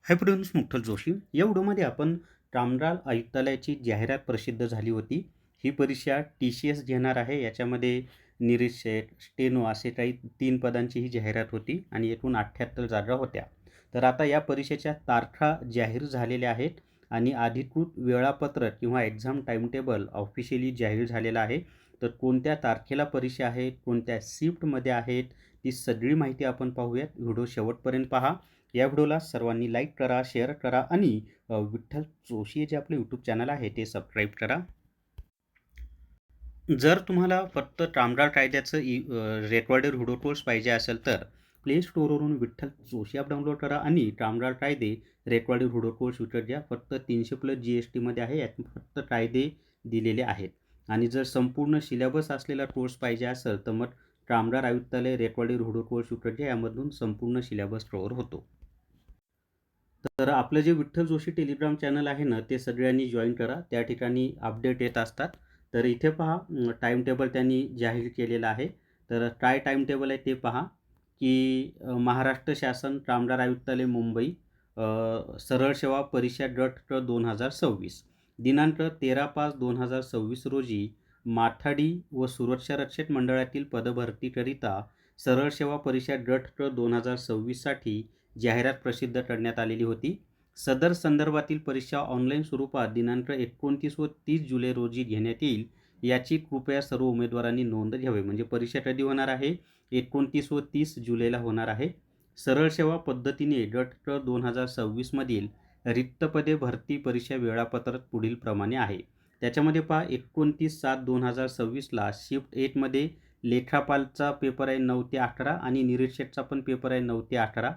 Hi friends, मुठ्ठल Joshi. या व्हिडिओमध्ये आपण रामराल आयुक्तालयाची जाहिरात प्रसिद्ध झाली होती. ही परीक्षा TCS घेणार आहे. याच्यामध्ये निरीक्षक, स्टेनो असे काही 3 पदांची ही जाहिरात होती आणि एकूण 78 जागा होत्या. तर आता या परीक्षेच्या तारखा जाहीर झालेल्या आहेत आणि अधिकृत वेळापत्रक किंवा एक्झाम टाईमटेबल ऑफिशियली जाहीर झालेलं आहे. तर कोणत्या तारखेला परीक्षा आहे, कोणत्या शिफ्टमध्ये आहेत, ती सगळी माहिती आपण पाहूयात. व्हिडिओ शेवटपर्यंत पहा. या व्हिडिओला सर्वांनी लाईक करा, शेअर करा आणि विठ्ठल जोशी जे आपले यूट्यूब चॅनल आहे ते सबस्क्राईब करा. जर तुम्हाला फक्त रामराल कायद्याचं रेकॉर्डेड व्हिडिओ कोर्स पाहिजे असेल तर प्ले स्टोअरवरून विठ्ठल जोशी ॲप डाउनलोड करा आणि रामराल कायदे रेकॉर्डेड व्हिडिओ कोर्स विकत घ्या. फक्त 300+ GSTमध्ये आहे. यात फक्त कायदे दिलेले आहेत. आणि जर संपूर्ण सिलेबस असलेला कोर्स पाहिजे असेल तर मग रामराल आयुक्तालय रेकॉर्डेड व्हिडिओ कोर्स विकत घ्या. यामधून संपूर्ण सिलेबस कव्हर होतो. तर आपलं जे विठ्ठल जोशी टेलिग्राम चॅनल आहे ना, ते सगळ्यांनी जॉईन करा. त्या ठिकाणी अपडेट येत असतात. तर इथे पहा, टाईम टेबल त्यांनी जाहीर केलेलं आहे. तर काय टाईम टेबल आहे ते पहा, की महाराष्ट्र शासन रामराल आयुक्तालय मुंबई, सरळ सेवा परीक्षा गट 2026 दिनांक 13/5/2026 रोजी माथाडी व सुरक्षा रक्षक मंडळातील पदभरतीकरिता सरळ सेवा परीक्षा गट 2026 साठी जाहिरात प्रसिद्ध करण्यात आलेली होती. सदर संदर्भातील परीक्षा ऑनलाईन स्वरूपात दिनांक 29 व 30 जुलै रोजी घेण्यात येईल. याची कृपया सर्व उमेदवारांनी नोंद घ्यावी. म्हणजे परीक्षा कधी होणार आहे? 29 व 30 जुलैला होणार आहे. सरळ सेवा पद्धतीने गट 2026 मधील रिक्त पदे भरती परीक्षा वेळापत्रक पुढील प्रमाणे आहे. त्याच्यामध्ये पहा, 29/7/2026 ला शिफ्ट 8 मध्ये लेखापालचा पेपर आहे 9 ते 11 आणि निरीक्षकचा पण पेपर आहे 9 ते 11.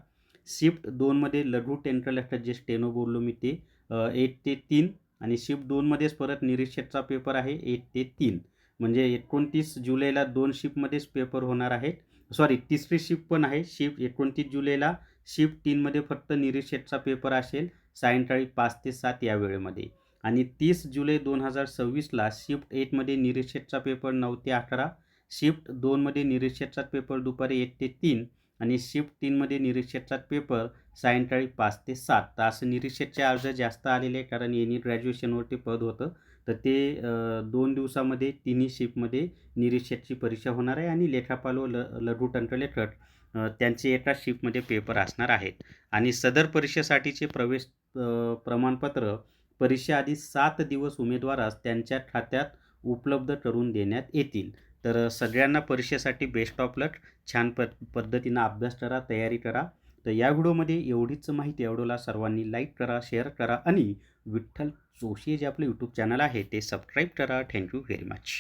शिफ्ट 2 मध्ये लघु टेंट्रल असतात, जे स्टेनो बोललो मी ते 8 ते 3 आणि शिफ्ट 2 मध्येच परत निरीक्षकचा पेपर आहे 8 ते 3. म्हणजे 29 जुलैला 2 शिफ्टमध्येच पेपर होणार आहेत. सॉरी, तिसरी शिफ्ट पण आहे. शिफ्ट 29 जुलैला शिफ्ट 3 मध्ये फक्त निरीक्षकचा पेपर असेल सायंकाळी 5 ते 7 या वेळेमध्ये. आणि 30 जुलै 2026 ला शिफ्ट 8 मध्ये निरीक्षकचा पेपर 9 ते 11, शिफ्ट 2 मध्ये निरीक्षकचा पेपर दुपारी 1 ते 3 आणि शिफ्ट 3 मध्ये निरीक्षकचा पेपर सायंकाळी 5 ते 7. तर असं निरीक्षकचे अर्ज जास्त आलेले, कारण यांनी ग्रॅज्युएशनवरती पद होतं. तर ते 2 दिवसामध्ये तिन्ही शिफ्टमध्ये निरीक्षकची परीक्षा होणार आहे आणि लेखापाल व लघु तंत्रलेखक त्यांचे एका शिफ्टमध्ये पेपर असणार आहेत. आणि सदर परीक्षेसाठीचे प्रवेश प्रमाणपत्र परीक्षा आधी 7 दिवस उमेदवारास त्यांच्या खात्यात उपलब्ध करून देण्यात येतील. तर सगळ्यांना परीक्षेसाठी बेस्ट ऑफ लक. छान पद्धतीनं अभ्यास करा, तयारी करा. तर या व्हिडिओमध्ये एवढीच माहिती. या व्हिडिओला सर्वांनी लाईक करा, शेअर करा आणि विठ्ठल जोशी जे आपलं यूट्यूब चॅनल आहे ते सबस्क्राईब करा. Thank you very much.